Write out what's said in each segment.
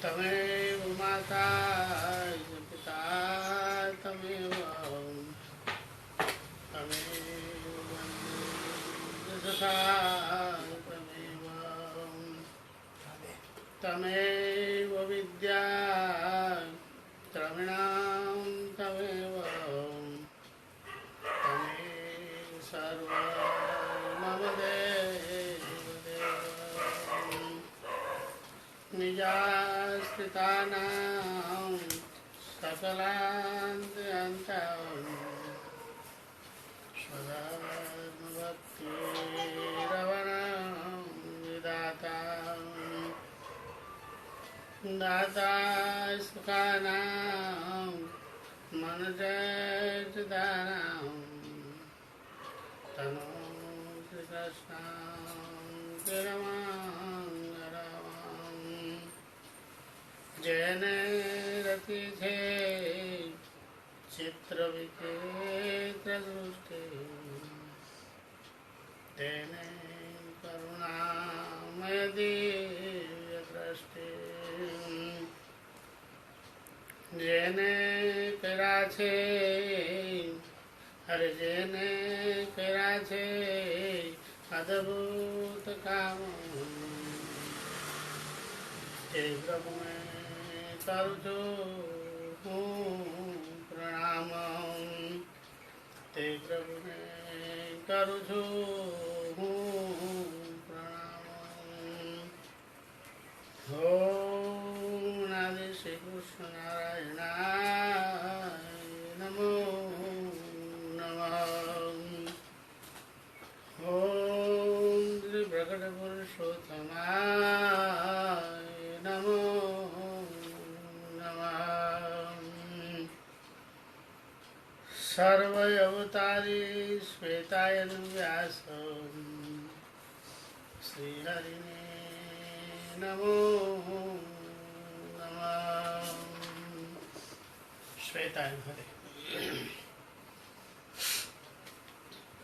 तमेव माता पिता तमेव तमेव वन्दे सखा तमेव तमेव विद्या द्रविणां तमेव तमेव सर्वं मम देवदेव निजास्थितानां सकलान्त्यन्तं स्वधर्मभक्तिरवणं विधातां दाता सुखानां मनजयचिदानां तनो श्रीकृष्णां तिरमां जैन रतिथे चित्रविचित्र दृष्टि तेने करुणामय दिव्य दृष्टि जेने करा छे अरे जेने करा छे अद्भुत काम हे प्रभु में करू छूं प्रणाम ते प्रभु में करू छूं प्रणाम। ओम नादि श्री कृष्ण नारायणाय नमो नमः। ओम श्री प्रकट पुरुषोत्तमाय नमो सर्वअवतारी श्वेतायन व्यास श्रीहरिने नमो नमः। श्वेतायन हरे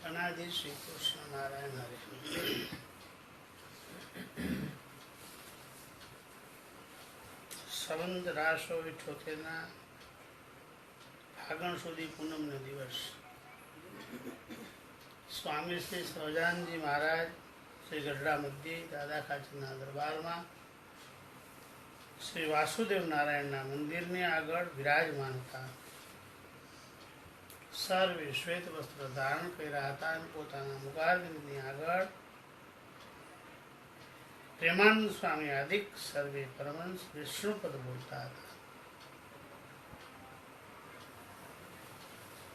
अनादि श्री कृष्ण नारायण हरे। સંવંત 1878 ફાગણ સુધી પૂનમનો દિવસ સ્વામી શ્રી સહજાનંદજી મહારાજ શ્રી ગઢડા મધ્યે દાદા ખાચરના દરબારમાં શ્રી વાસુદેવ નારાયણના મંદિરની આગળ વિરાજમાન હતા. સર્વે શ્વેત વસ્ત્ર ધારણ કર્યા હતા અને પોતાના મુખારવિંદની આગળ પ્રેમાનંદ સ્વામી આદિક સર્વે પરમહંસ વિષ્ણુપદ બોલતા હતા.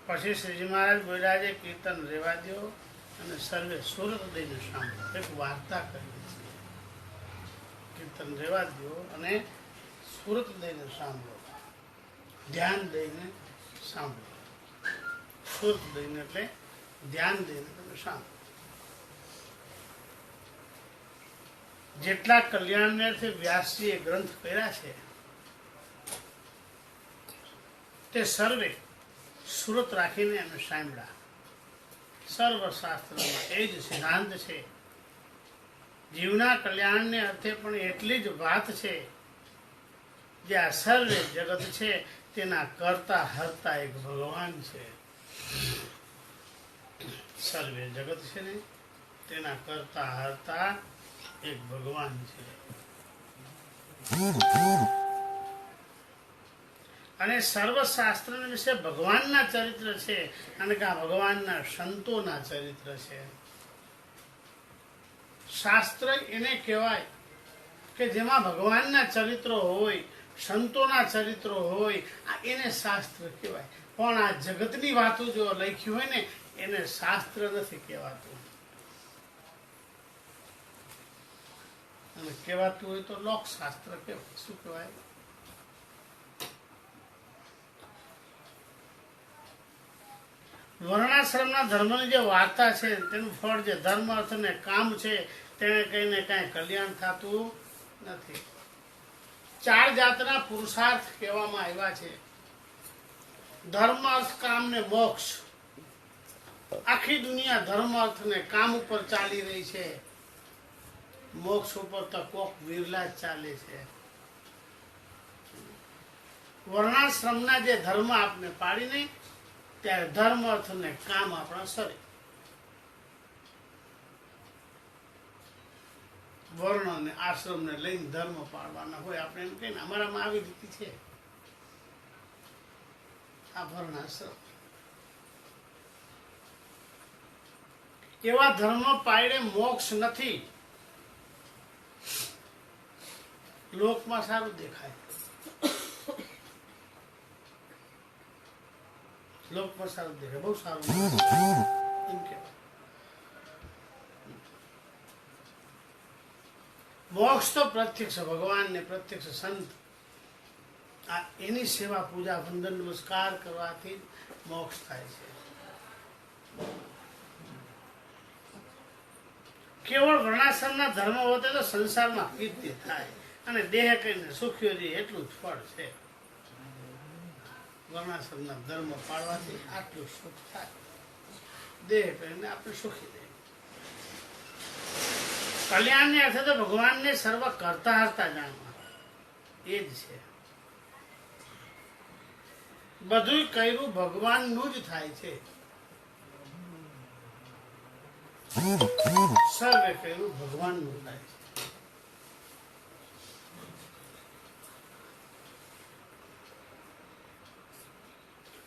પછી શ્રીજી મહારાજ બોલ્યા છે કીર્તન રેવા દો અને સર્વે સુરત દઈને સાંભળો. એક વાર્તા કરી છે, કીર્તન રેવા દો અને સુરત દઈને સાંભળો, ધ્યાન દઈને સાંભળો. સુરત દઈને એટલે ધ્યાન દઈને તમે સાંભળો. જેટલા કલ્યાણને વ્યાસજીએ ગ્રંથ કર્યા છે તે સર્વે સુરત રાખીને એમને સાંભળ્યા. સર્વશાસ્ત્રમાં એ જ સિદ્ધાંત છે. જીવના કલ્યાણને અર્થે પણ એટલી જ વાત છે. જે આ સર્વે જગત છે તેના કરતા હરતા એક ભગવાન છે. સર્વે જગત છે ને તેના કરતા હરતા એક ભગવાન છે. અને સર્વશાસ્ત્ર વિશે ભગવાનના ચરિત્ર છે અને કે આ ભગવાનના સંતોના ચરિત્ર છે. શાસ્ત્ર એને કહેવાય કે જેમાં ભગવાનના ચરિત્રો હોય, સંતોના ચરિત્રો હોય, એને શાસ્ત્ર કહેવાય. પણ આ જગતની વાતો જો લખી હોય ને એને શાસ્ત્ર નથી કહેવાતું. અને કહેવાતું હોય તો લોકશાસ્ત્ર કહેવાય. શું કહેવાય? વર્ણાશ્રમના ધર્મની જે વાર્તા છે તેનું ફળ જે ધર્મ અર્થ ને કામ છે તેને કહીને કાંઈ કલ્યાણ થતું નથી. 4 જાતના પુરુષાર્થ કહેવામાં આવ્યા છે. ધર્મ અર્થ કામ ને મોક્ષ. આખી દુનિયા ધર્મ અર્થ ને કામ ઉપર ચાલી રહી છે. મોક્ષ ઉપર તો કોક વિરલા જ ચાલે છે. વર્ણાશ્રમના જે ધર્મ આપને પાડીને ત્યારે ધર્મ અર્થ ને કામ આપણા સરે. વર્ણ અને આશ્રમ ને લઈને ધર્મ પાડવાના હોય. આપણે એમ કહીએ ને અમારામાં આવી રીતિ છે. આ વર્ણાશ્રમ એવા ધર્મ પાડે મોક્ષ નથી. લોકમાં સારું દેખાય, લોકમાં સારું દેખાય, બહુ સારું એમ કહેવાય. મોક્ષ તો પ્રત્યક્ષ ભગવાન ને પ્રત્યક્ષ સંત આ એની સેવા પૂજા વંદન નમસ્કાર કરવાથી મોક્ષ થાય છે. કેવળ વર્ણાશ્રમના ધર્મ હોતે તો સંસારમાં કીર્તિ થાય અને દેહ કહીને સુખ્યો રહે એટલું જ ફળ છે. વર્ણાશ્રમના ધર્મ પાળવાથી આટલું સુખ થાય, દેહ કહીને આપણે સુખી રહે. કલ્યાણને અર્થે તો ભગવાનને સર્વ કરતા હરતા જાણવા એ જ છે. બધું કર્યું ભગવાનનું જ થાય છે. સર્વે કર્યું ભગવાનનું થાય છે.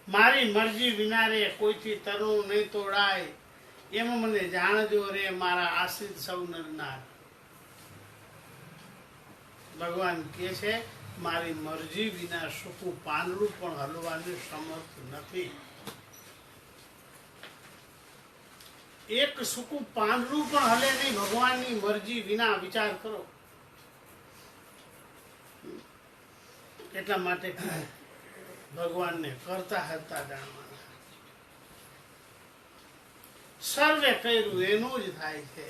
મારી મરજી વિના રે કોઈથી તરવું નહીં તોડાય, એમ મને જાણજો રે મારા આશ્રિત સૌ નરનાર. ભગવાન કહે છે મારી મરજી વિના સૂકું પાંદડું પણ હલવાનું સમર્થ નથી. એક સૂકું પાંદડું પણ હલે નહીં ભગવાનની મરજી વિના. વિચાર કરો. એટલા માટે ભગવાનને કરતા હરતા જાણવાના. સર્વે કર્યું એનું જ થાય છે.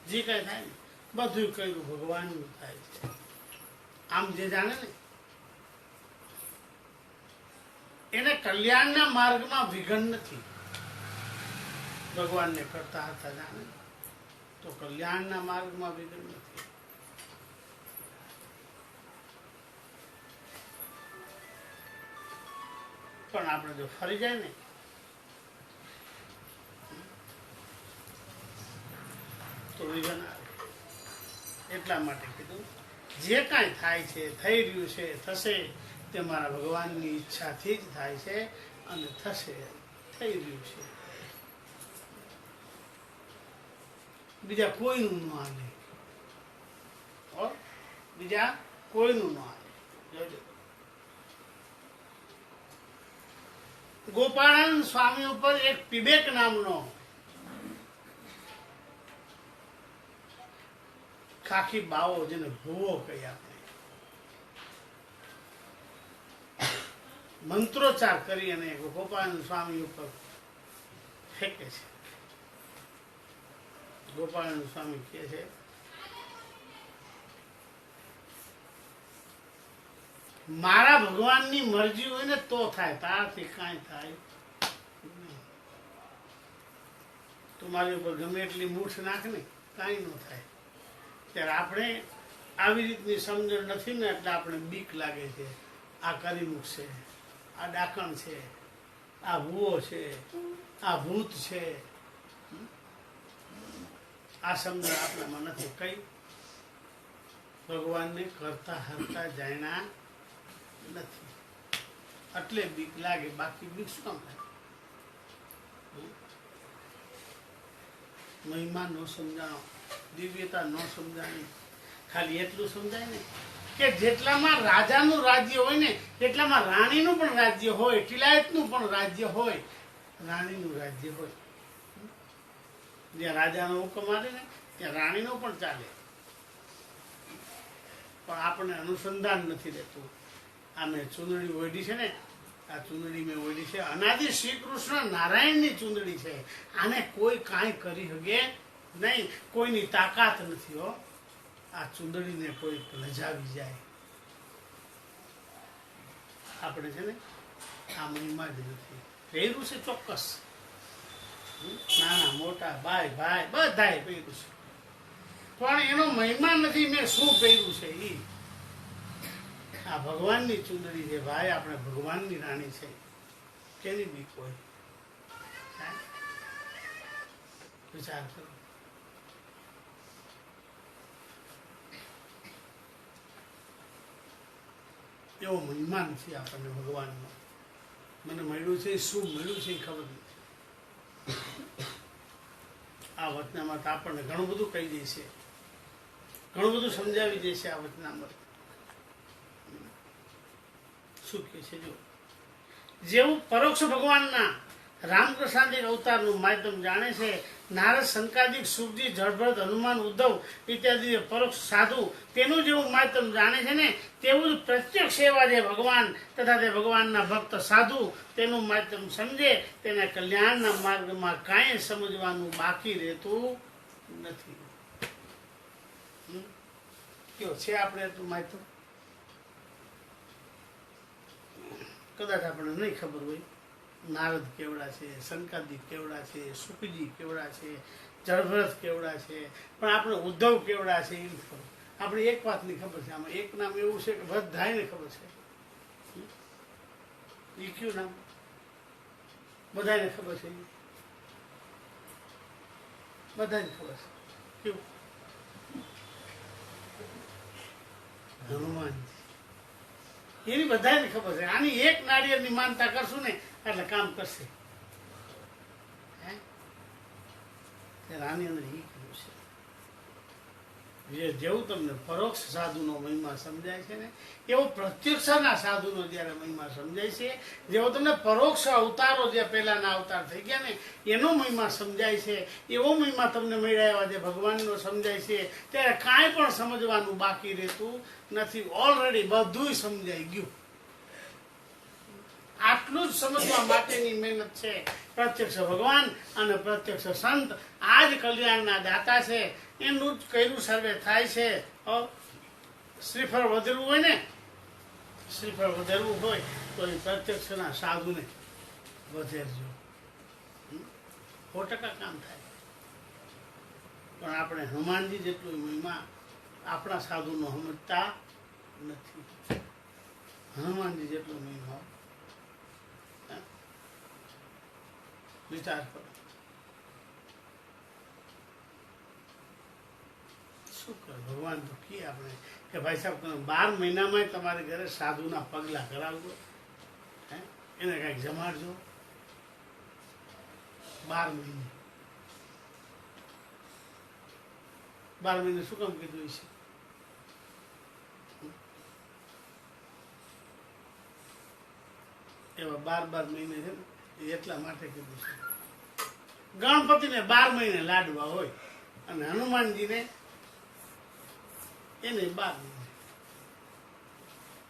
જે કઈ થાય ને બધું કર્યું ભગવાનનું થાય છે. આમ જે જાણે ને એને કલ્યાણના માર્ગમાં વિઘન નથી. ભગવાનને કરતા હતા જાણે તો કલ્યાણના માર્ગમાં વિઘન નથી. પણ આપણે જો ફરી જાય ને તો વિઘન આવે. એટલા માટે કીધું જે કાંઈ થાય છે, થઈ રહ્યું છે, થશે તે મારા ભગવાનની ઈચ્છાથી જ થાય છે અને થશે, થઈ રહ્યું છે. બીજા કોઈનું ન હાલે, બીજા કોઈનું ન હાલે. જોજો ગોપાળાનંદ સ્વામી ઉપર એક પીબેક નામનો ખાખી બાવો, જેને ભૂવો કહી આપણે, મંત્રોચ્ચાર કરી અને ગોપાળાનંદ સ્વામી ઉપર ફેંકે છે. ગોપાળાનંદ સ્વામી કહે છે મારા ભગવાનની મરજી હોય ને તો થાય, તારાથી કાંઈ થાય નહીં. તું મારી ઉપર ગમે એટલી મૂઠ નાખ ને કાંઈ ન થાય. ત્યારે આપણે આવી રીતની સમજણ નથી ને એટલે આપણે બીક લાગે છે. આ કરી મૂકશે, આ ડાકણ છે, આ ભૂવો છે, આ ભૂત છે. આ સમજણ આપણામાં નથી. કઈ ભગવાનને કરતા હરતા જાણ્યા નથી એટલે બીક લાગે. બાકી બીક શું કામ થાય? મહિમા ન સમજાણો, દિવ્યતા ન સમજાણી, ખાલી એટલું સમજાય ને કે જેટલામાં રાજાનું રાજ્ય હોય ને એટલામાં રાણીનું પણ રાજ્ય હોય, ટિલાયતનું પણ રાજ્ય હોય, રાણીનું રાજ્ય હોય. જ્યાં રાજાનો હુકમ આવે ને ત્યાં રાણીનો પણ ચાલે. પણ આપણને અનુસંધાન નથી રહેતું. આ મેં ચૂંદડી ઓઢી છે ને, આ ચૂંદડી મેં ઓઢી છે અનાદિ શ્રી કૃષ્ણ નારાયણની ચૂંદડી છે. આને કોઈ કાંઈ કરી શકે નહીં, કોઈની તાકાત નથી. હો આ ચૂંદડીને કોઈ લજાવી જાય. આપણે છે ને આ મહિમા જ નથી. પહેર્યું છે ચોક્કસ, નાના મોટા ભાઈ ભાઈ બધાએ પહેર્યું છે, પણ એનો મહિમા નથી. મેં શું પહેર્યું છે એ આ ભગવાનની ચૂંદડી છે ભાઈ, આપણે ભગવાનની રાણી છે, કેની બીક હોય? હે? વિચાર કરો. એવો મહિમાન છે આપણને ભગવાનનો. મને મળ્યું છે, શું મળ્યું છે એ ખબર નથી. આ વચનામાં તો આપણને ઘણું બધું કહી દે છે, ઘણું બધું સમજાવી દે છે આ વચનામાં. શું કહે છે જો, જેવું પરોક્ષ ભગવાનના રામકૃષ્ણાદિક અવતારનું માધ્યમ જાણે છે, નારદ શંકાદિક સુખજી જળભરત હનુમાન ઉદ્ધવ ઇત્યાદિ પરોક્ષ સાધુ તેનું જેવું માધ્યમ જાણે છે ને, તેવું જ પ્રત્યક્ષ એવા જે ભગવાન તથા તે ભગવાનના ભક્ત સાધુ તેનું માધ્યમ સમજે, તેના કલ્યાણના માર્ગમાં કાંઈ સમજવાનું બાકી રહેતું નથી. કયો છે આપણે એટલું માધ્યમ? કદાચ આપણને નહીં ખબર હોય નારદ કેવડા છે, શંકાદિક કેવડા છે, સુખજી કેવડા છે, જળભરત કેવડા છે, પણ આપણે ઉદ્ધવ કેવડા છે એ ખબર. આપણે એક વાતની ખબર છે, આમાં એક નામ એવું છે કે બધાને ખબર છે. એ કયું નામ? બધાને ખબર છે, બધાને ખબર છે. કયું? હનુમાનજી. એની બધાને ખબર છે. આની એક નાળિયેરની માનતા કરશું ને એટલે કામ કરશે. આની અંદર એ કીધું છે, જેવું તમને પરોક્ષ સાધુનો મહિમા સમજાય છે ને, એવો પ્રત્યક્ષના સાધુનો જયારે મહિમા સમજાય છે, જેવો તમને પરોક્ષ અવતારો જે પહેલાના અવતાર થઈ ગયા ને એનો મહિમા સમજાય છે, એવો મહિમા તમને મળ્યા એવા જે ભગવાનનો સમજાય છે, ત્યારે કાંઈ પણ સમજવાનું બાકી રહેતું નથી. ઓલરેડી બધું સમજાઈ ગયું. આટલું જ સમજવા માટેની મહેનત છે. પ્રત્યક્ષ ભગવાન અને પ્રત્યક્ષ સંત આ જ કલ્યાણના દાતા છે. એનું જ કર્યું સર્વે થાય છે. શ્રીફળ વધેરવું હોય ને, શ્રીફળ વધેરવું હોય તો એ પ્રત્યક્ષના સાધુને વધેરજો, 100% કામ થાય. પણ આપણે હનુમાનજી જેટલું મહિમા આપણા સાધુનો સમજતા નથી. હનુમાનજી જેટલો મહિમા વિચાર કરો. શું કરે ભગવાન તો કહે આપણે કે ભાઈ સાહેબ તમે 12 મહિનામાં તમારે ઘરે સાધુના પગલા કરાવજો, એને કંઈક જમાડજો. 12 મહિને 12 મહિને શું કામ કીધું છે? એવા 12 મહિને છે ને એટલા માટે કીધું છે. ગણપતિને 12 મહિને લાડવા હોય અને હનુમાનજીને એને 12 મહિને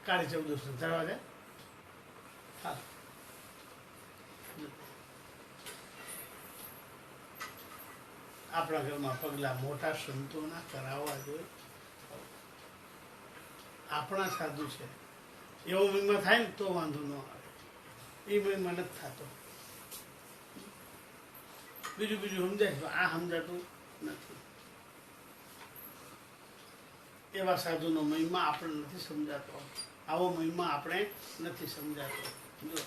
કાળી ચૌદશ ધરવા જાય. હા, આપણા ઘરમાં પગલા મોટા સંતોના કરાવવા જોઈએ. આપણા સાધુ છે એવો મહિમા થાય ને તો વાંધો ન આવે. એ મહિમા નથી થતો. બીજું સમજાય, આ સમજાતું નથી. એવા સાધુનો મહિમા આપણે નથી સમજાતો. આવો મહિમા આપણે નથી સમજાતો. જો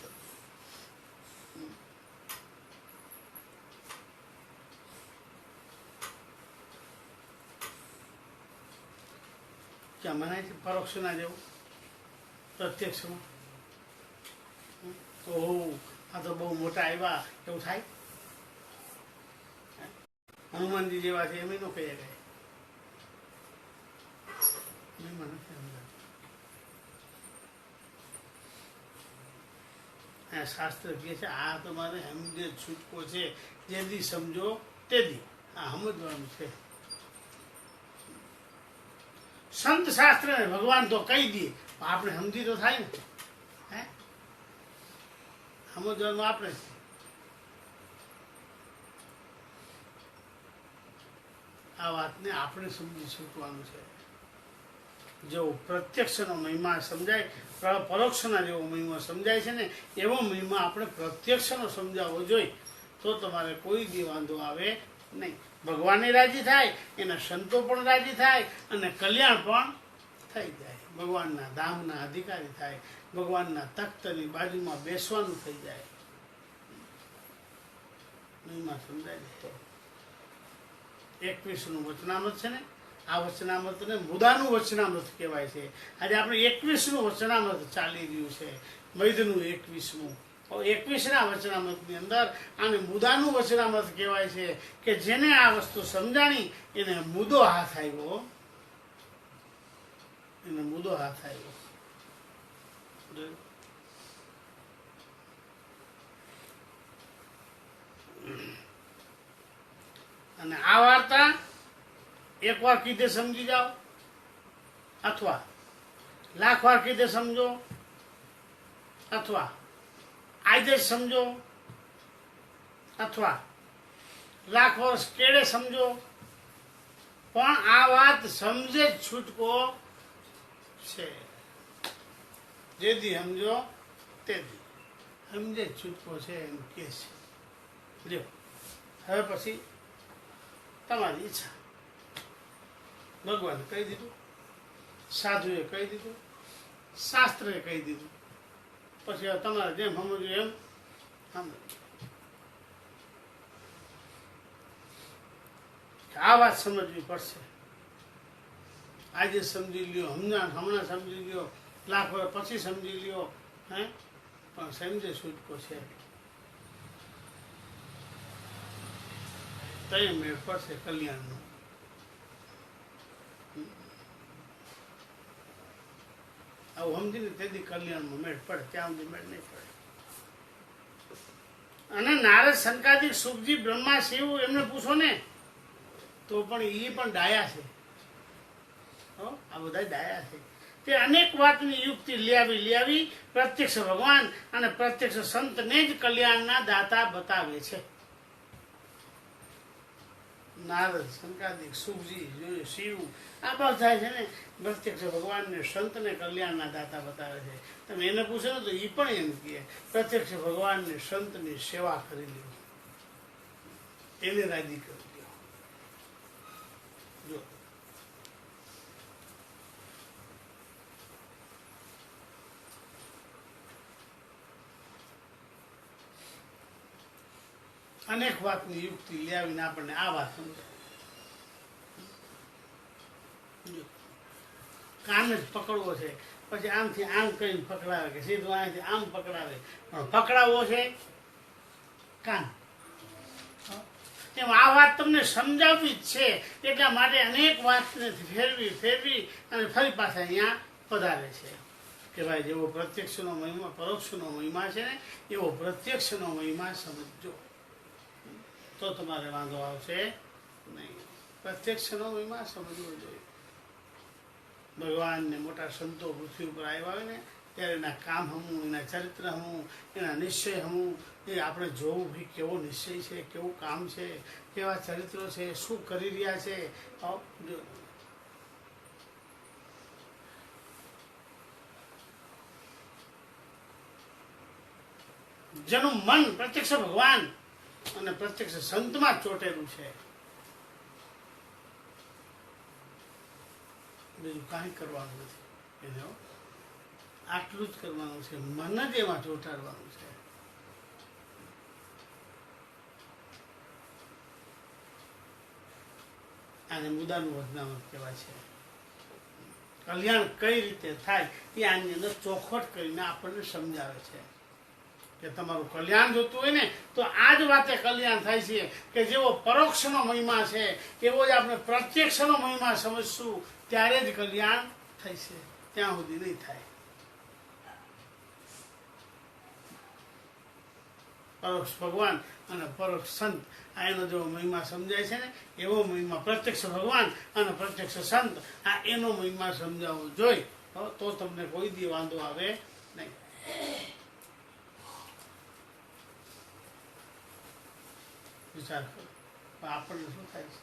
ક્યાં મનાય છે પરોક્ષના જેવું પ્રત્યક્ષમાં? ઓહો, આ તો બહુ મોટા આવ્યા એવું થાય. હનુમાનજી જેવા છે એમ નો કહીએ કઈ. શાસ્ત્ર કહે છે આ તમારે સમજે છૂટકો છે, જેથી સમજો તેથી. આ સમજવાનું છે. સંત શાસ્ત્ર ને ભગવાન તો કહી દે, આપણે સમજી તો થાય ને. સમજવાનું આપણે. આ વાતને આપણે સમજી શકવાનું છે. જેવો પ્રત્યક્ષનો મહિમા સમજાય, પરોક્ષના જેવો મહિમા સમજાય છે ને એવો મહિમા આપણે પ્રત્યક્ષનો સમજાવવો જોઈએ. તો તમારે કોઈ દી વાંધો આવે નહીં. ભગવાનને રાજી થાય, એના સંતો પણ રાજી થાય અને કલ્યાણ પણ થઈ જાય, ભગવાનના ધામના અધિકારી થાય, ભગવાનના તખ્તની બાજુમાં બેસવાનું થઈ જાય. મહિમા સમજાય ને તો 21નું વચનામૃત છે ને, આ વચનામૃતને મુદાનું વચનામૃત કહેવાય છે. આજે આપણે 21નું વચનામૃત ચાલી રહ્યું છે, વૈદનું 21મું. 21ના વચનામૃતની અંદર આને મુદાનું વચનામૃત કહેવાય છે કે જેને આ વસ્તુ સમજાણી એને મુદો હાથ આવ્યો, એને મુદો હાથ આવ્યો. અને આ વાર્તા એકવાર કીધે સમજી જાઓ અથવા લાખ વાર કીધે સમજો અથવા આજે સમજો અથવા લાખ વર્ષ કેળે સમજો, પણ આ વાત સમજે જ છૂટકો છે. જેથી સમજો તેથી સમજે જ છૂટકો છે એમ કે છે. લ્યો હવે પછી તમારી ઈચ્છા. ભગવાને કહી દીધું, સાધુએ કહી દીધું, શાસ્ત્રએ કહી દીધું. પછી હવે તમારે જેમ સમજવું એમ સમજો. આ વાત સમજવી પડશે. આજે સમજી લ્યો, હમણાં સમજી લ્યો, લાખ વર્ષ પછી સમજી લ્યો, હે પણ સમજે છૂટકો છે. તય મેળ પડશે કલ્યાણનો. આવું સમજીને તેથી કલ્યાણમાં મેળ પડે, ત્યાં સુધી મેળ નહીં પડે. અને નારદ, શંકાદિક, સુખજી, બ્રહ્મા, શિવ એમને પૂછો ને તો પણ એ પણ ડાયા છે. આ બધા ડાયા છે. તે અનેક વાતની યુક્તિ લેવી પ્રત્યક્ષ ભગવાન અને પ્રત્યક્ષ સંતને જ કલ્યાણના દાતા બતાવે છે. નારદ, શંકાદિક, સુખજી, શિવ આ બધા છે ને પ્રત્યક્ષ ભગવાનને સંતને કલ્યાણના દાતા બતાવે છે. તમે એને પૂછો ને તો એ પણ એમ કહે પ્રત્યક્ષ ભગવાનને સંતની સેવા કરી લો, એને રાજી કરી લો. જો અનેક વાતની યુક્તિ લાવીને આપણને આ વાત સમજાય. કાન જ પકડવો છે, પછી આમથી આમ કરીને પકડાવે કે સીધું અહીંથી આમ પકડાવે, પણ પકડાવવો છે કાન. એમ આ વાત તમને સમજાવવી જ છે. એટલા માટે અનેક વાતને ફેરવી અને ફરી પાછા અહીંયા પધારે છે કે ભાઈ જેવો પ્રત્યક્ષનો મહિમા પરોક્ષનો મહિમા છે ને એવો પ્રત્યક્ષનો મહિમા સમજો તો તમારે વાંધો આવશે નહીં. પ્રત્યક્ષનો મહિમા સમજવો જોઈએ. ભગવાનને મોટા સંતો પૃથ્વી ઉપર આવ્યા હોય ને ત્યારે એના કામ હમું, એના ચરિત્ર હમું, એના નિશ્ચય હમું એ આપણે જોવું ભાઈ કેવો નિશ્ચય છે, કેવું કામ છે, કેવા ચરિત્રો છે, શું કરી રહ્યા છે. જેનું મન પ્રત્યક્ષ ભગવાન અને પ્રત્યક્ષ સંતમાં ચોટેલું છે, બીજું કાંઈ કરવાનું નથી. એને આટલું જ કરવાનું છે, મન જ એમાં ચોંટાડવાનું છે. આને મુદાનું વચનામૃત કહેવાય છે. કલ્યાણ કઈ રીતે થાય એ આની અંદર ચોખવટ કરીને આપણને સમજાવે છે કે તમારું કલ્યાણ જોતું હોય ને તો આ જ વાતે કલ્યાણ થાય છે કે જેવો પરોક્ષનો મહિમા છે એવો જ આપણે પ્રત્યક્ષનો મહિમા સમજશું ત્યારે જ કલ્યાણ થાય છે, ત્યાં સુધી નહીં થાય. પરોક્ષ ભગવાન અને પરોક્ષ સંત આ એનો જેવો મહિમા સમજાય છે ને એવો મહિમા પ્રત્યક્ષ ભગવાન અને પ્રત્યક્ષ સંત આ એનો મહિમા સમજાવવો જોઈએ તો તમને કોઈ દી વાંધો આવે નહીં. વિચાર કરો આપણને શું થાય છે.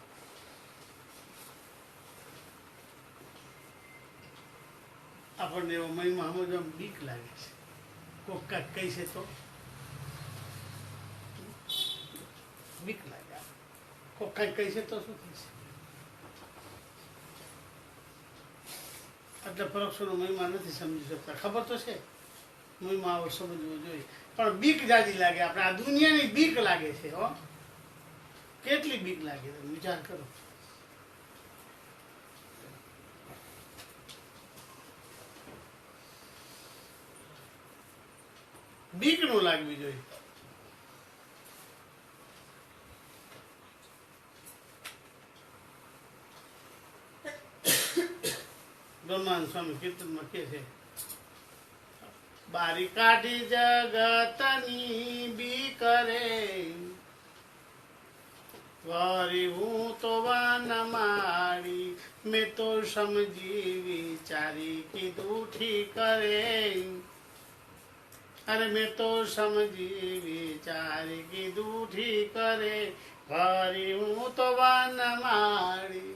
આપણને એવો મહિમા સમજવામાં બીક લાગે છે. કોક કાંઈક કહી છે તો બીક લાગે. કોક કાંઈક કહી છે તો શું થશે. એટલે પરોક્ષનો મહિમા નથી સમજી શકતા. ખબર તો છે મહિમા આવો સમજવો જોઈએ, પણ બીક જાજી લાગે. આપણે આ દુનિયાની બીક લાગે છે. હો, કેટલી બીક લાગે તમે વિચાર કરો. બીક નું લાગવી જોઈએ. બ્રહ્માનંદ સ્વામી કીર્તનમાં કે છે, બારી કાઢી જગતની બીક રે, વરી હું તો વાન મારી, મેં તો સમજી વિચારી કીધું ઠીક રે. અરે મેં તો સમજી વિચારી કીધું ઠીક રે, વરી હું તો વાન મારી.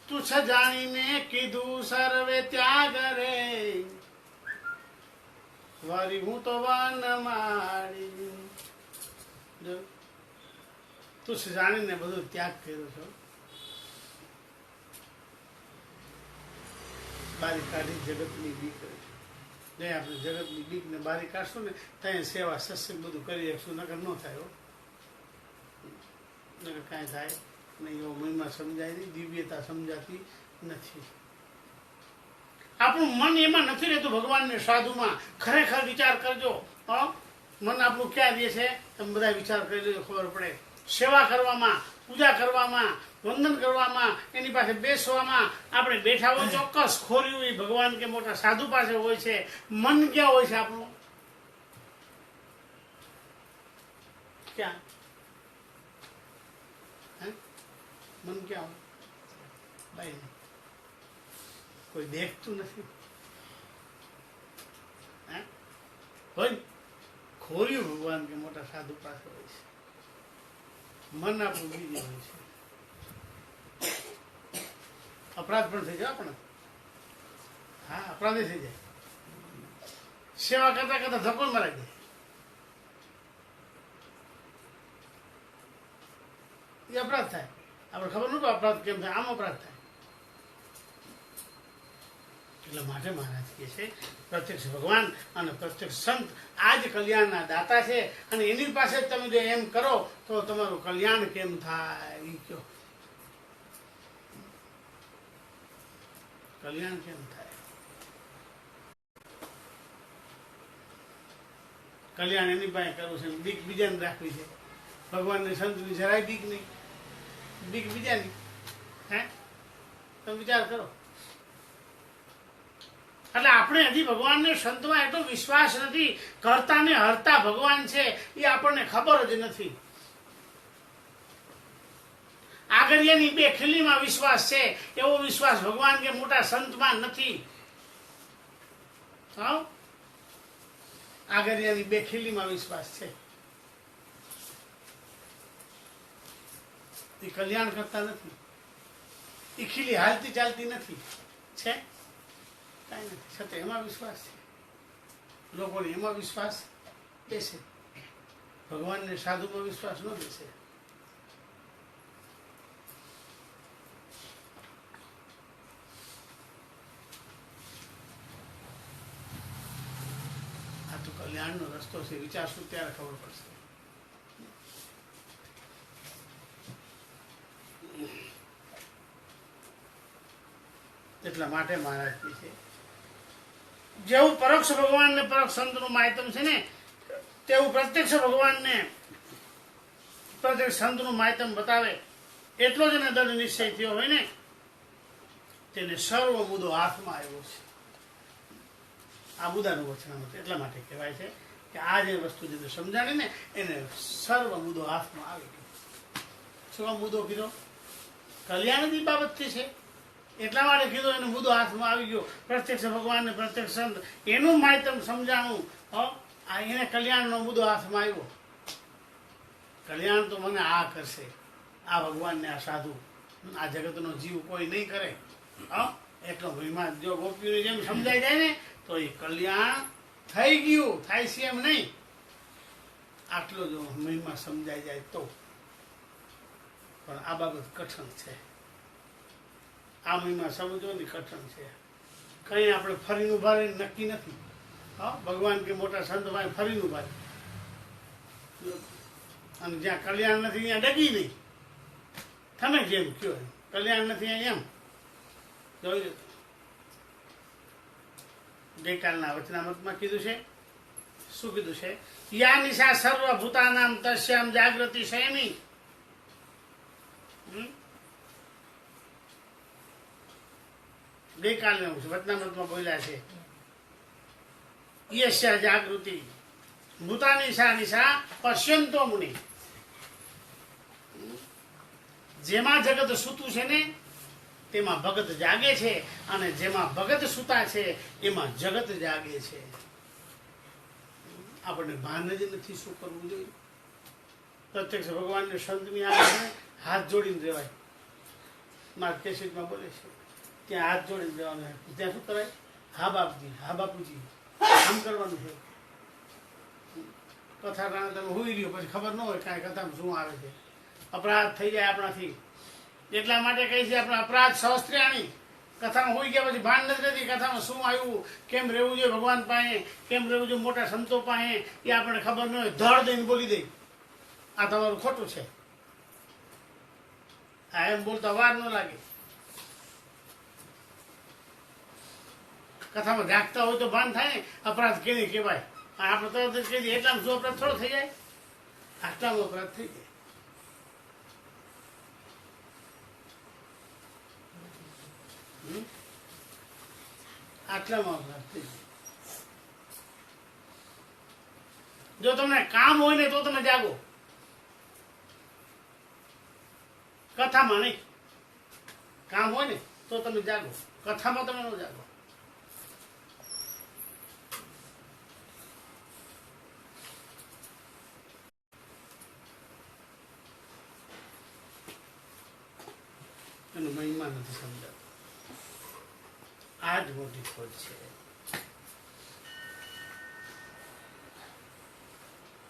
તુચ્છ જાણીને કીધું સર્વે ત્યાગ રે, વરી હું તો વાન મારી. તુચ્છ જાણીને બધું ત્યાગ કર્યો છો. બારી કાઢી જગતની બીક રહે. જે આપણે જગતની બીક ને બારી કાઢશું ને ત્યાં સેવા સત્સંગ બધું કરી શકશું. નકર ન થાય. નકર કાંઈ થાય નહીં. એવો મહિમા સમજાય નહીં, દિવ્યતા સમજાતી નથી. આપણું મન એમાં નથી રહેતું ભગવાનને સાધુમાં. ખરેખર વિચાર કરજો. મન આપણું ક્યાં રહે છે તમે બધા વિચાર કરી લેજો, ખબર પડે. સેવા કરવામાં, પૂજા કરવામાં, વંદન કરવામાં, એની પાસે બેસવામાં આપણે બેઠા હોય ચોક્કસ ખોર્યું એ ભગવાન કે મોટા સાધુ પાસે હોય છે. મન ક્યાં હોય છે આપણું? ક્યાં મન ક્યાં હોય? ભાઈ કોઈ દેખતું નથી. હોય ખોર્યું ભગવાન કે મોટા સાધુ પાસે હોય છે. મન આપણું બીજે હોય છે. અપરાધ પણ થઈ જાય આપણે. હા, અપરાધી થઈ જાય. સેવા કરતા કરતા ધક્કો મરાઈ જાય. એ અપરાધ થાય. આપણે ખબર નતું અપરાધ કેમ થાય. આમ અપરાધ થાય. એટલા માટે મહારાજ કહે છે પ્રત્યક્ષ ભગવાન અને પ્રત્યક્ષ સંત આ જ કલ્યાણના દાતા છે. અને એની પાસે તમે જો એમ કરો તો તમારું કલ્યાણ કેમ થાય એ કહો. કલ્યાણ કેમ થાય? કલ્યાણ એની પાસે કરવું છે. બીક બીજાને રાખવી છે. ભગવાનની સંતની જરાય બીક નહીં. બીક બીજાની. હે, તમે વિચાર કરો. એટલે આપણે હજી ભગવાનને સંતમાં એટલો વિશ્વાસ નથી. કરતા ને હરતા ભગવાન છે એ આપણને ખબર જ નથી. આગળની બે ખીલીમાં વિશ્વાસ છે, એવો વિશ્વાસ ભગવાન કે મોટા સંતમાં નથી. આગળની બે ખીલીમાં વિશ્વાસ છે. એ કલ્યાણ કરતા નથી. એ ખીલી હાલતી ચાલતી નથી. છે કાંઈ નથી. છતાં એમાં વિશ્વાસ છે. લોકોને એમાં વિશ્વાસ બેસે. ભગવાનને સાધુમાં વિશ્વાસ ન બેસે. આ તો કલ્યાણનો રસ્તો છે. વિચારશું ત્યારે ખબર પડશે. એટલા માટે મહારાજ કહે છે જેવું પરોક્ષ ભગવાન ને પરોક્ષ સંતનું માયતમ છે ને, તેવું પ્રત્યક્ષ ભગવાનને પ્રત્યક્ષ સંતનું માયતમ બતાવે એટલો જ એને દૃઢ નિશ્ચય થયો હોય ને, તેને સર્વ મુદ્દો હાથમાં આવ્યો છે. આ બુદ્ધાનું વચન હતું. એટલા માટે કહેવાય છે કે આ જે વસ્તુ જેને સમજાણી ને એને સર્વ મુદ્દો હાથમાં આવી ગયો. શું મુદ્દો કીધો? કલ્યાણની બાબતથી છે. એટલા માટે કીધું એનો મુદ્દો હાથમાં આવી ગયો. પ્રત્યક્ષ ભગવાન ને પ્રત્યક્ષ સંત એનું માહિતમ સમજાણું. એને કલ્યાણનો મુદ્દો હાથમાં આવ્યો. કલ્યાણ તો મને આ કરશે, આ ભગવાનને આ સાધુ આ જગતનો જીવ કોઈ નહીં કરે. એટલો મહિમા જો ગોપીઓની જેમ સમજાઈ જાય ને તો એ કલ્યાણ થઈ ગયું. થાય છે એમ નહીં. આટલો જો મહિમા સમજાઈ જાય તો. પણ આ બાબત કઠણ છે. આ મહિમા સમજવાની કઠણ છે. કંઈ આપણે ફરીને ઉભા રહીને નક્કી નથી. હા, ભગવાન કે મોટા સંત ભાઈ ફરીને ઉભા રહે. અને જ્યાં કલ્યાણ નથી ત્યાં ડગી નહીં. તમે જેમ કયો કલ્યાણ નથી અહીંયા એમ જોયું. ગઈકાલના વચનામૃતમાં કીધું છે, શું કીધું છે? યા નિશા સર્વભૂતાનામ તસ્યામ જાગૃતિ સંયમી. ગઈકાલને વચનામૃતમાં બોલ્યા છે, યસ્યા જાગૃતિ ભૂતાની સા નિશા પશ્યંતો મુનિ. જેમાં જગત સૂતું છે ને તેમાં ભગત જાગે છે, અને જેમાં ભગત સૂતા છે એમાં જગત જાગે છે. આપણને ભાન જ નથી શું કરવું જોઈએ. પ્રત્યક્ષ ભગવાનને સંતની આગળ હાથ જોડીને રહેવાય. મારા કેસેટમાં બોલે છે ત્યાં હાથ જોડીને રહેવાનું. ત્યાં શું કરાય? હા બાપજી, હા બાપુજી, આમ કરવાનું છે. કથા કારણે તમે હોઈ રહ્યો પછી ખબર ન હોય કાંઈ કથામાં શું આવે છે. અપરાધ થઈ જાય આપણાથી. એટલા માટે કહી છે આપણા અપરાધ સહસ્ત્રાણી. કથામાં હોઈ ગયા પછી ભાન નથી રહેતી કથામાં શું આવ્યું, કેમ રહેવું જોઈએ ભગવાન પાસે, કેમ રહેવું જોઈએ મોટા સંતો પાસે, એ આપણને ખબર ન હોય. ધડ દઈને બોલી દઈ આ તમારું ખોટું છે. આ એમ બોલતા વાર ન લાગે. કથામાં જાગતા હોય તો ભાન થાય ને અપરાધ કેને કહેવાય. આપણે તરત જ કહી દઈએ એટલામાં શું અપરાધ થોડો થઈ જાય? આટલામાં અપરાધ થઈ જાય. આટલામાં અપરાધ થઈ જાય. જો તમને કામ હોય ને તો તમે જાગો, કથામાં નહીં. કામ હોય ને તો તમે જાગો, કથામાં તમે ન જાગો. એનો મહિમા નથી સમજાતો. આ જ મોટી ખોટ છે.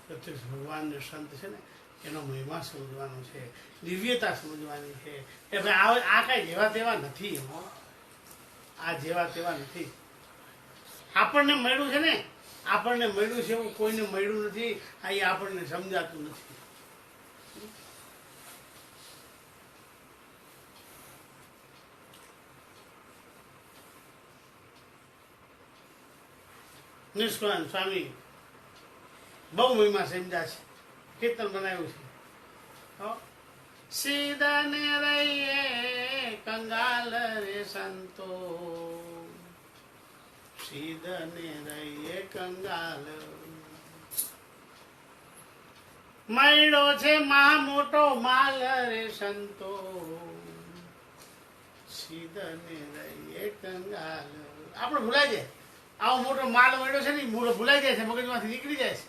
પ્રત્યક્ષ ભગવાનને સંત છે ને એનો મહિમા સમજવાનો છે, દિવ્યતા સમજવાની છે. કે ભાઈ આ કઈ જેવા તેવા નથી. આ જેવા તેવા નથી. આપણને મળ્યું છે ને, આપણને મળ્યું છે એવું કોઈને મળ્યું નથી. આ એ આપણને સમજાતું નથી. નિષ્કાંત સ્વામી બહુ મહિમા સમજ્યા છે. કીર્તન બનાવ્યું છે. સીધને રહીએ કંગાલ રે સંતો, સીધને રહીએ કંગાલ. મળ્યો છે મહા મોટો માલ રે સંતો, સીધને રહીએ કંગાલ. આપણે ભૂલાઈ જાય. આવો મોટો માલ મળ્યો છે ને મૂળો ભૂલાઈ જાય છે, મગજમાંથી નીકળી જાય છે.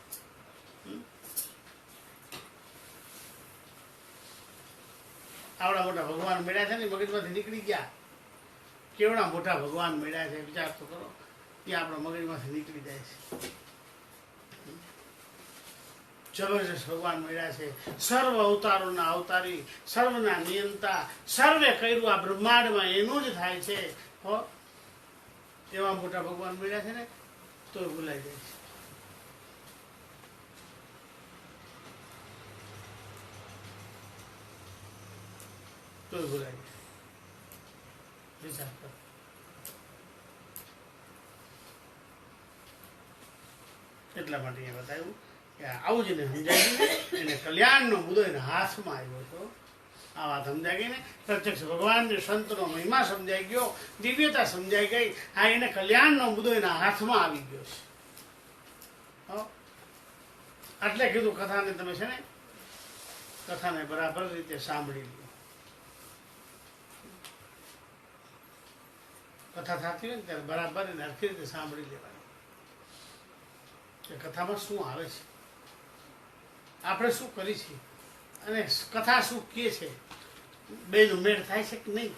આવડા મોટા ભગવાન મળ્યા છે ને મગજમાંથી નીકળી ગયા. કેવડા મોટા ભગવાન મળ્યા છે વિચાર તો કરો. એ આપણા મગજમાંથી નીકળી જાય છે. જબરજસ્ત ભગવાન મળ્યા છે. સર્વ અવતારોના અવતારી, સર્વના નિયંતા, સર્વે કર્યું આ બ્રહ્માંડમાં એનું જ થાય છે. એવા મોટા ભગવાન મળ્યા છે ને તો ભૂલાઈ જાય છે. તો ભૂલાઈ જાય. વિચાર કરો. એટલા માટે એ બતાવ્યું કે આવું જેને સમજાયું એને કલ્યાણનો મુદ્દો એના હાથમાં આવ્યો હતો. આ વાત સમજાઈ ગઈ ને. પ્રત્યક્ષ ભગવાનને સંતનો મહિમા સમજાઈ ગયો, દિવ્યતા સમજાઈ ગઈ. આ એને કલ્યાણનો મુદ્દો એના હાથમાં આવી ગયો છે. એટલે કીધું કથાને તમે છે ને કથાને બરાબર રીતે સાંભળી લો. કથા થતી હોય ને ત્યારે બરાબર એને હરખી રીતે સાંભળી લેવાની કે કથામાં શું આવે છે, આપણે શું કરી છીએ, અને કથા શું કહે છે. બેનો મેળ થાય છે કે નહીં,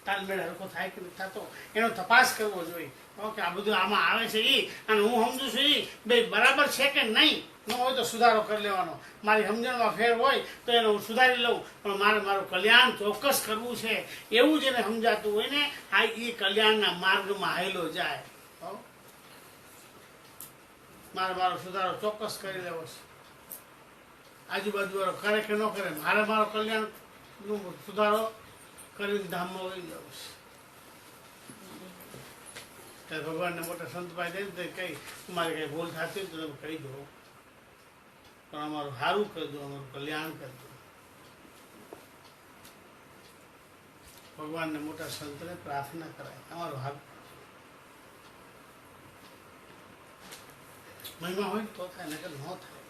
તાલમેળ હરખો થાય કે નથી થતો, એનો તપાસ કરવો જોઈએ. ઓકે, આ બધું આમાં આવે છે એ અને હું સમજુ છું એ બે બરાબર છે કે નહીં. ન હોય તો સુધારો કરી લેવાનો. મારી સમજણમાં ફેર હોય તો એને હું સુધારી લઉં, પણ મારે મારું કલ્યાણ ચોક્કસ કરવું છે એવું જેને સમજાતું હોય ને આ એ કલ્યાણના માર્ગમાં હાયલો જાય. હો, મારે મારો સુધારો ચોક્કસ કરી લેવો છે. આજુબાજુ વાળો કરે કે ન કરે, મારે મારો કલ્યાણનો સુધારો કરીને ધામમાં લઈ જવું છે. ત્યારે ભગવાનને મોટા સંત પાસે જઈને કઈ તમારે કઈ ભૂલ થતી હોય તો તમે કહી દો, પણ અમારું સારું કરજો, અમારું કલ્યાણ કરજો. ભગવાનને મોટા સંતને પ્રાર્થના કરાય અમારું સારું. મહિમા હોય તો થાય, નકર ન થાય.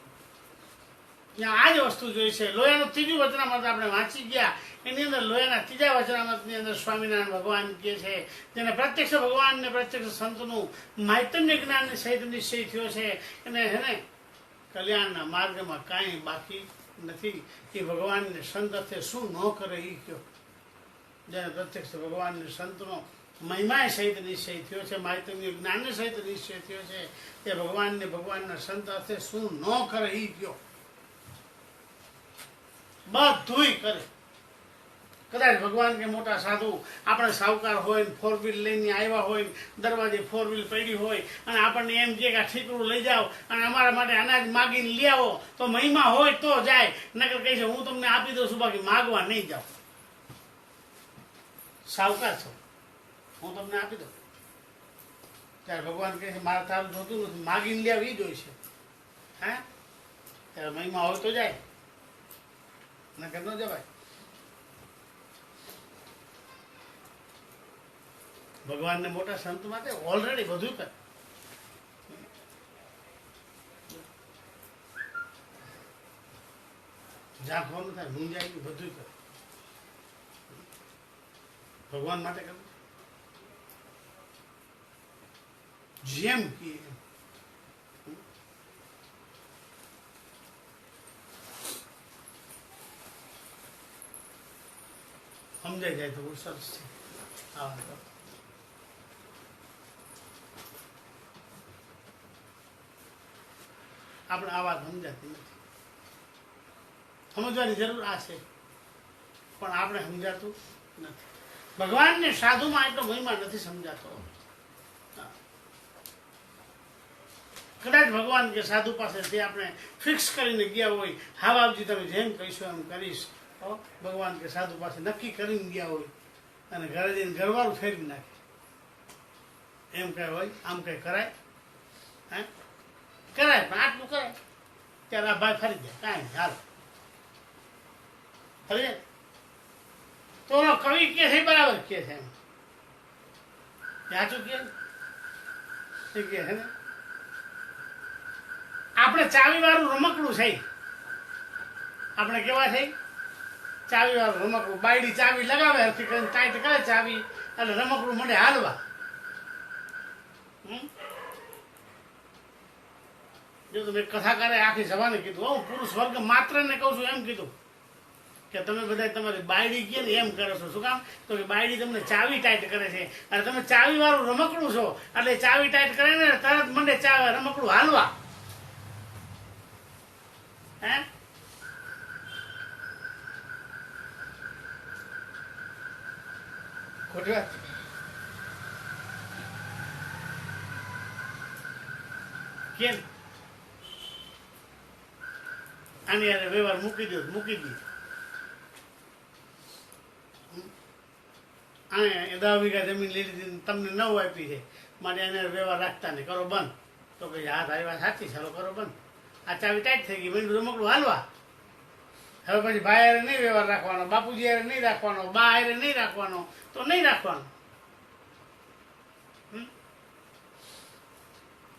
ત્યાં આ જ વસ્તુ જોઈ છે. લોયાનું ત્રીજું વચનામૃત આપણે વાંચી ગયા, એની અંદર લોયાના ત્રીજા વચનામૃતની અંદર સ્વામિનારાયણ ભગવાન કહે છે, જેને પ્રત્યક્ષ ભગવાન ને પ્રત્યક્ષ સંતનું માહિતમ્ય જ્ઞાનની સહિત નિશ્ચય થયો છે, એને હેને કલ્યાણના માર્ગમાં કાંઈ બાકી નથી. એ ભગવાનને સંત અર્થે શું ન કરે એ કયો. જેને પ્રત્યક્ષ ભગવાનને સંતનો મહિમાએ સહિત નિશ્ચય થયો છે, માહિતમ્ય જ્ઞાનને સહિત નિશ્ચય થયો છે, તે ભગવાનને ભગવાનના સંત અર્થે શું ન કરે એ કયો. બધુંય કરે. કદાચ ભગવાન કે મોટા સાધુ આપણે સાવકાર હોય ને 4 વ્હીલ લઈને આવ્યા હોય, દરવાજે 4 વ્હીલ પડી હોય અને આપણને એમ કે આ ઠીકડું લઈ જાઓ અને અમારા માટે અનાજ માગીને લઈ આવો, તો મહિમા હોય તો જાય, નકર કહે છે હું તમને આપી દઉં છું બાકી માગવા નહીં જાઓ. સાવકાર છો, હું તમને આપી દઉં. ત્યારે ભગવાન કહે છે મારે તારું જોતું નથી, માગીને લેવા એ જોઈ છે. હે, ત્યારે મહિમા હોય તો જાય, નકર ન જવાય. ભગવાનને મોટા સંત માટે ઓલરેડી બધું કરે. ઝાંખવાનું થાય, મૂંઝાય બધું કરે. ભગવાન માટે કરવું જેમ કે સમજાઈ જાય તો બહુ સરસ છે. આપણે આ વાત સમજાતી નથી. સમજવાની જરૂર આ છે, પણ આપણે સમજાતું નથી. ભગવાનને સાધુમાં એટલો મહિમા નથી સમજાતો. કદાચ ભગવાન કે સાધુ પાસે જે આપણે ફિક્સ કરીને ગયા હોય, હા બાપજી તમે જેમ કહીશો એમ કરીશ, ભગવાન કે સાધુ પાસે નક્કી કરીને ગયા હોય અને ઘરે જઈને ઘરવાળું ફેરવી નાખે, એમ કઈ હોય આમ કઈ કરાય? હે, કરાય, પણ આટલું કરે ત્યારે આ ભાઈ ફરી જાય, કાંઈ નહીં, હાલ ફરી જાય. તો કવિ કે છે બરાબર કે છે, એમ સાચું કે છે ને. આપણે ચાવી વાળું રમકડું છે, આપણે કેવા છે ચાવી વાળું રમકડું. બાયડી ચાવી લગાવે, હરખી કરીને ટાઈટ કરે ચાવી એટલે રમકડું મળે હાલવા. જો તમે કથાકારે આખી સભાને કીધું, હું પુરુષ વર્ગ માત્ર ને કહું છું, એમ કીધું કે તમે બધા તમારી બાયડી કહે ને એમ કરો છો. શું કામ? તો કે બાયડી તમને ચાવી ટાઈટ કરે છે અને તમે ચાવી વાળું રમકડું છો એટલે ચાવી ટાઈટ કરે ને તરત મંડે રમકડું હાલવા. હે, ખોટી વાત. કેમ આની યાર વ્યવહાર મૂકી દો, મૂકી દી. આને 10 વીઘા જમીન લઈ લીધી, તમને 9 આપી છે, માટે એને વ્યવહાર રાખતા નહીં, કરો બંધ. તો કે હા તારી વાત સાચી, ચાલો કરો બંધ. આ ચાવી ટાઈટ થઈ ગઈ, મેં રમકડું હાલવા. હવે પછી ભાઈ હારે નહીં વ્યવહાર રાખવાનો, બાપુજી હારે નહીં રાખવાનો, બા હારે નહીં રાખવાનો, તો નહીં રાખવાનો.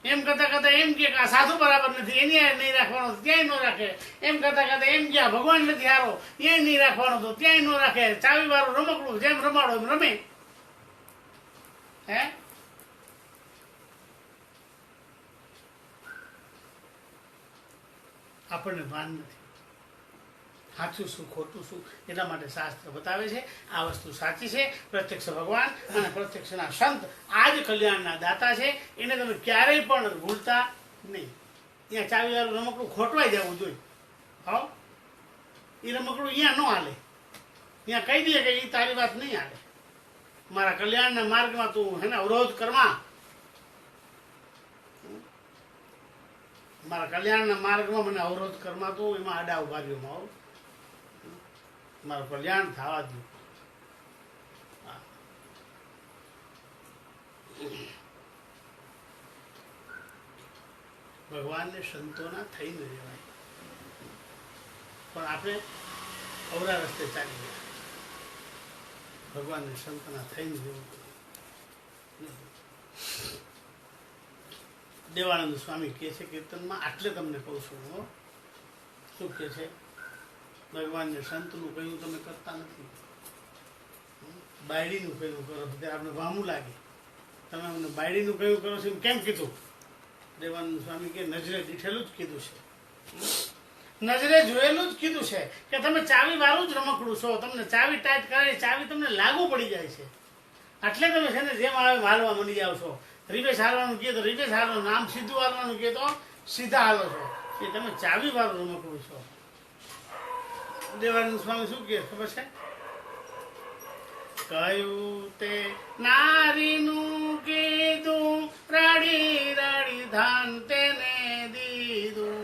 એમ કરતા કરતા એમ કે આ સાધુ બરાબર નથી, એની હારે નહીં રાખવાનો, ત્યાંય ન રાખે. એમ કરતા કરતા એમ કે ભગવાન નથી હારો, એ નહીં રાખવાનો, તો ત્યાંય ન રાખે. ચાવી વાળું રમકડું જેમ રમાડો એમ રમે. હે, આપણને ભાન નથી સાચું શું ખોટું શું. એટલા માટે શાસ્ત્ર બતાવે છે આ વસ્તુ સાચી છે. પ્રત્યક્ષ ભગવાન અને પ્રત્યક્ષના સંત આ જ કલ્યાણના દાતા છે, એને તમે ક્યારેય પણ ભૂલતા નહીં. અહીંયા ચાવી વાળું રમકડું ખોટવાઈ જવું જોઈએ. હા, એ રમકડું અહીંયા ન હાલે. અહીંયા કહી દે કે એ તારી વાત નહીં હાલે. મારા કલ્યાણના માર્ગમાં તું હેને અવરોધ કરવા, મારા કલ્યાણના માર્ગમાં મને અવરોધ કરવા તું એમાં આડા ઉભા રહ્યો મારું, મારું કલ્યાણ થવા દઉં. ભગવાનને સંતોના થઈને રહેવાય, પણ આપણે અવરા રસ્તે ચાલી ગયા. ભગવાનને સંતોના થઈને રહેવું. દેવાનંદ સ્વામી કહે છે કીર્તનમાં, આટલે તમને કહું છું હું, શું કહે છે? ભગવાનને સંતનું કહ્યું તમે કરતા નથી, બાયડીનું કહ્યું કરો છો ત્યારે આપણે વામું લાગે. તમે અમને બાયડીનું કહ્યું કરો છો એમ કેમ કીધું? દેવાનંદ સ્વામી કે નજરે દીઠેલું જ કીધું છે, નજરે જોયેલું જ કીધું છે કે તમે ચાવી વાળું જ રમકડું છો. તમને ચાવી ટાઈટ કરાવી, ચાવી તમને લાગુ પડી જાય છે. એટલે તમે છે ને જેમ આવે હાલવા મંડી જાવ છો. રિવેશ હાલવાનું કહે તો રિવેશ હાલો, નામ સીધું હાલવાનું કહે તો સીધા હાલો છો. એ તમે ચાવી વાળું રમકડું છો. દેવાનંદ સ્વામી શું કહે ખબર છે? કયું તે નારીનું કીધું, રડી રડી ધાન તેને દીધું.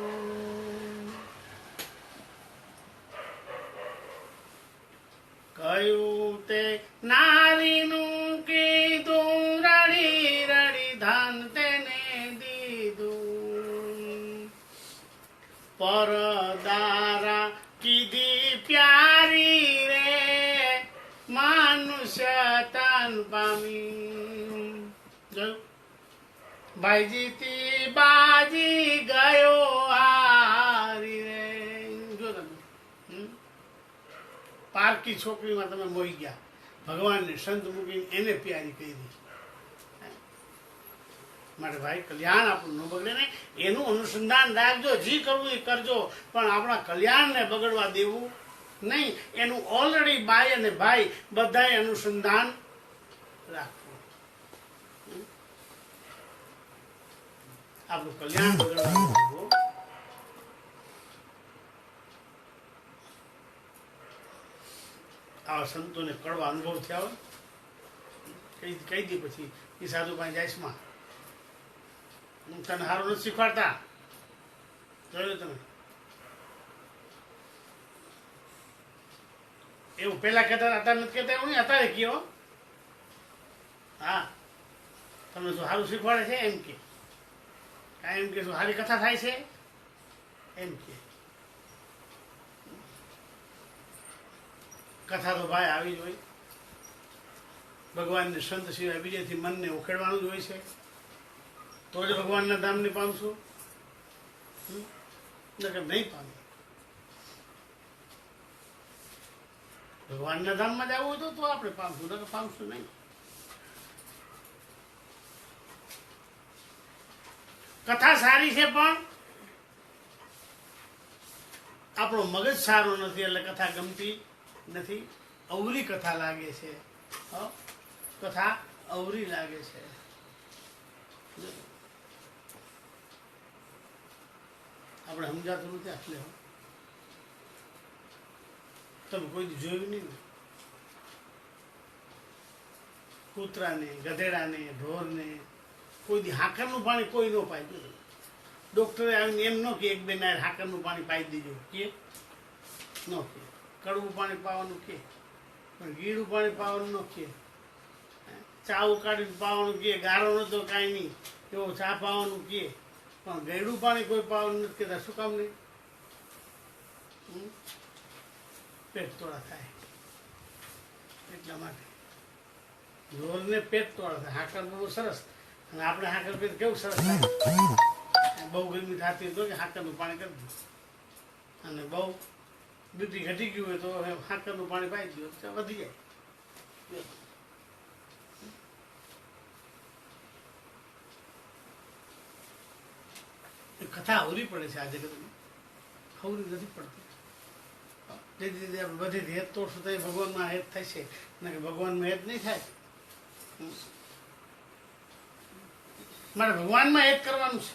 કયું તે નારીનું કીધું, રડી રડી ધાન તેને દીધું. પરદારા કીધી પ્યારી રે, મનુષ્ય તન પામી. જોયું? ભાઈજી તી બાજી ગયો હારી રે. જો તમે પારકી છોકરીમાં તમે મોઈ ગયા, ભગવાનને સંત મૂકીને એને પ્યારી કરી દીધી. માટે ભાઈ કલ્યાણ આપણું ન બગડે ને, એનું અનુસંધાન રાખજો. જી કરવું એ કરજો, પણ આપણા કલ્યાણને બગડવા દેવું નહીં. એનું ઓલરેડી બાઈ અને ભાઈ બધાએ અનુસંધાન રાખવું. આપણું કલ્યાણ બગડવા દેવું. આવા સંતોને કડવા અનુભવ થયા હોય, કહી દે પછી એ સાધુ પાસે જાયસમાં તને સારું નથી શીખવાડતા. જોયું તમે? એવું પેલા કહેતા અત્યારે નથી કહેતા, એવું નહીં, અત્યારે કયો. હા, તમને શું સારું શીખવાડે છે એમ કે, કાંઈ એમ કે શું સારી કથા થાય છે એમ કે. કથા તો ભાઈ આવી જ હોય. ભગવાનને સંત સિવાય બીજેથી મનને ઉખેડવાનું જ હોય છે, તો જ ભગવાનના ધામને પામશું, નકર નહીં પામે. ભગવાનના ધામમાં જવું હોય તો આપણે પામશું, નકર પામશું નહીં. કથા સારી છે પણ આપણો મગજ સારો નથી એટલે કથા ગમતી નથી. અવરી કથા લાગે છે, કથા અવરી લાગે છે. આપણે સમજાતું નથી. એટલે તમે કોઈ જોયું નહીં ને, કૂતરાને, ગધેડાને, ઢોરને કોઈ દી હાકરનું પાણી કોઈ ન પાય. ડોક્ટરે આવીને એમ ન કે એક બે નાયર હાકરનું પાણી પાઈ દીધું કે ન કે, કડવું પાણી પાવાનું કે, પણ ગીળું પાણી પાવાનું ન કે, ચા ઉકાળીને પાવાનું કે, ગારો નતો કાંઈ નહીં એવો ચા પાવાનું કે, પણ ગળ્યું પાણી કોઈ પાવાનું નથી કહેતા. શું કામ નહીં? પેટ તોડા થાય એટલા માટે. ઢોરને પેટ તોડા થાય. હાકર બહુ સરસ, અને આપણે હાકર પીએ કેવું સરસ થાય. બહુ ગરમી થતી હોય તો કે હાકરનું પાણી કરી દઉં, અને બહુ બીપી ઘટી ગયું હોય તો હાકરનું પાણી પાઈ દઉં તો વધી જાય. કથા અવરી પડે છે આ જગતમાં, અવરી નથી પડતી. જેથી રીતે આપણે બધી હેત તોડશું તો ભગવાનમાં હેત થાય છે, ને કે ભગવાનમાં હેત નહીં થાય. મારે ભગવાનમાં હેત કરવાનું છે.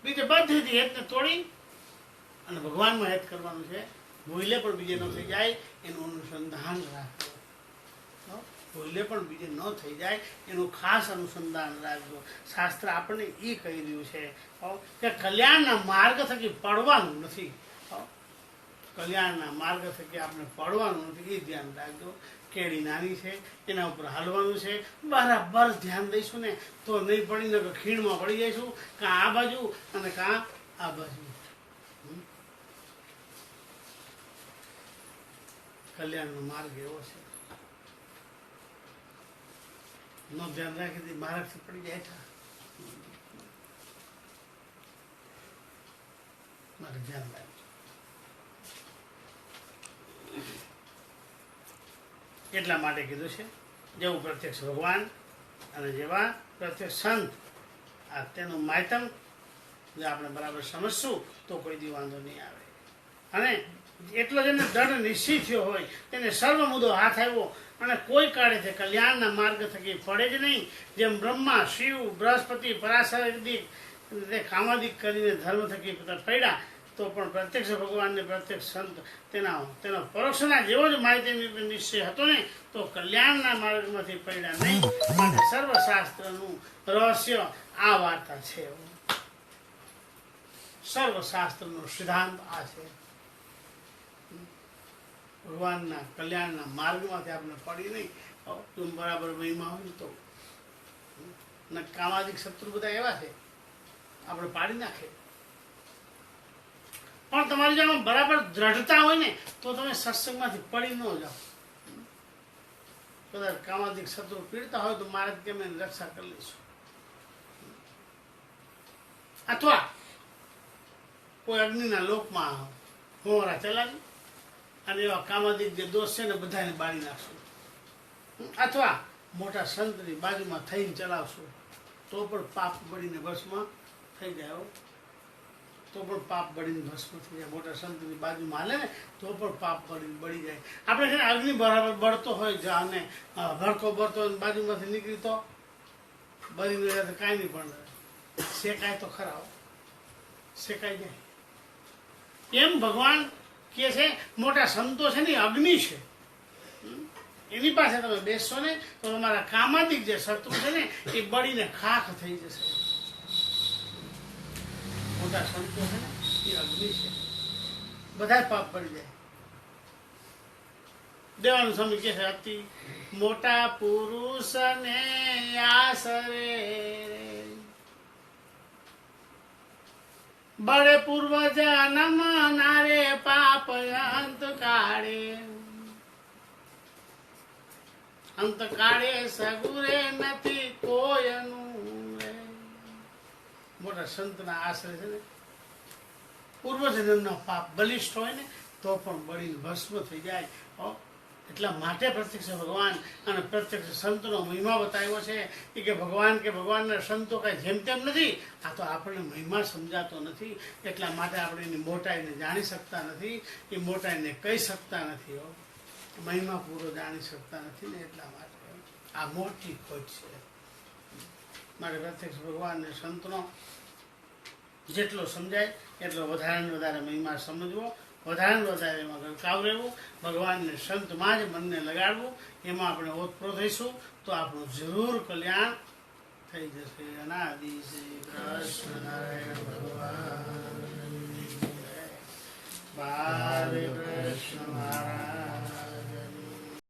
બીજે બધીથી હેતને તોડી અને ભગવાનમાં હેત કરવાનું છે. ભૂલે પણ બીજે ન થઈ જાય એનું અનુસંધાન રાખજો. હો? ભૂલે પણ બીજે ન થઈ જાય એનું ખાસ અનુસંધાન રાખજો. શાસ્ત્ર આપણને એ કહી રહ્યું છે હો, કે કલ્યાણના માર્ગ થકી પડવાનું નથી. હો? કલ્યાણના માર્ગ થકી આપણે પડવાનું નથી, એ ધ્યાન રાખજો. કેળી નાની છે, એના ઉપર હાલવાનું છે. બરાબર ધ્યાન દઈશું ને તો નહીં પડીને ખીણમાં પડી જઈશું, કાં આ બાજુ અને કાં આ બાજુ. કલ્યાણનો માર્ગ એવો છે, નો ધ્યાન રાખી માર્ગથી પડી જાય છે. મારે ધ્યાન રાખજો. એટલા માટે કીધું છે જેવું પ્રત્યક્ષ ભગવાન અને જેવા પ્રત્યક્ષ સંત, આ તેનું માયતમ જો આપણે બરાબર સમજશું તો કોઈ દી વાંધો નહીં આવે. અને એટલો જેને દૃઢ નિશ્ચય થયો હોય તેને સર્વ મુદ્દો હાથ આવ્યો અને કોઈ કાળે તે કલ્યાણના માર્ગ થકી પડે જ નહીં. જેમ બ્રહ્મા, શિવ, બૃહસ્પતિ, પરાશરદિક તે કામાદિક કરીને ધર્મ થકી પડ્યા, તો પણ પ્રત્યક્ષ ભગવાનને પ્રત્યક્ષ સંત તેનો પરોક્ષના જેવો જ માહિતી નિશ્ચય હતો ને તો કલ્યાણના માર્ગમાંથી પડ્યા નહીં. માટે સર્વશાસ્ત્રનું રહસ્ય આ વાર્તા છે. સર્વશાસ્ત્રનો સિદ્ધાંત આ છે. ભગવાનના કલ્યાણના માર્ગમાંથી આપણે પડી નહીં. જો બરાબર મહિમા હોય તો કામાદિક શત્રુ બધા એવા છે આપણે પાડી નાખે. પણ તમારી જો બરાબર દ્રઢતા હોય ને તો તમે સત્સંગમાંથી પડી ન જાઓ. કદાચ કામાદિક શત્રુ પીડતા હોય તો મારે કેમ એની રક્ષા કરી લઈશું. અથવા કોઈ અગ્નિના લોકમાં હોરા ચલાવી અને એવા કામાદિક જે દોષ છે ને બધાને બાળી નાખશું. અથવા મોટા સંતની બાજુમાં થઈને ચલાવશું તો પણ પાપ બળીને ભસ્મ થઈ જાય. તો પણ પાપ બળીને ભસ્મ થઈ જાય. મોટા સંતની બાજુમાં હાલે ને તો પણ પાપ બળી જાય. આપણે છે ને અગ્નિ બરાબર બળતો હોય અને ભડકો બળતો હોય બાજુમાંથી નીકળી તો બળીને જાય તો કાંઈ નહીં, પણ શેકાય તો ખરા, શેકાઈ જાય. એમ ભગવાન કે છે મોટા સંતો છે ને અગ્નિ છે, એની પાસે તમે બેસશો ને તો તમારા કામાદિક જે શત્રુ છે ને એ બળીને ખાખ થઈ જશે. મોટા સંતો છે ને એ અગ્નિ છે, બધા પાપ પડી જાય. દેવાનું સ્વામી કે છે અતિ મોટા પુરુષ ને આસરે બળે પૂર્વ જન્મ નારે પાપ અંત કાળે, અંત કાળે સગુરે નથી કોયનું. મોટા સંતના આશરે છે ને પૂર્વજન્મનો પાપ બલિષ્ઠ હોય ને તો પણ બળીને ભસ્મ થઈ જાય. એટલા માટે પ્રત્યક્ષ ભગવાન અને પ્રત્યક્ષ સંતનો મહિમા બતાવ્યો છે કે ભગવાનના સંતો કઈ જેમ તેમ નથી. આ તો આપણને મહિમા સમજાતો નથી, એટલા માટે આપણે એની મોટાઈને જાણી શકતા નથી, એ મોટાઈને કહી શકતા નથી, મહિમા પૂરો જાણી શકતા નથી ને. એટલા માટે આ મોટી ખોટ છે. માટે પ્રત્યક્ષ ભગવાનને સંતનો જેટલો સમજાય એટલો વધારે ને વધારે મહિમા સમજવો, વધારે ને વધારે એમાં ગરકાવ રહેવું, ભગવાનને સંતમાં જ મનને લગાડવું. એમાં આપણે ઓતપ્રોત થઈશું તો આપણું જરૂર કલ્યાણ થઈ જશે. અનાદિ શ્રી કૃષ્ણ નારાયણ ભગવાન, બાલ કૃષ્ણ મહારાજ.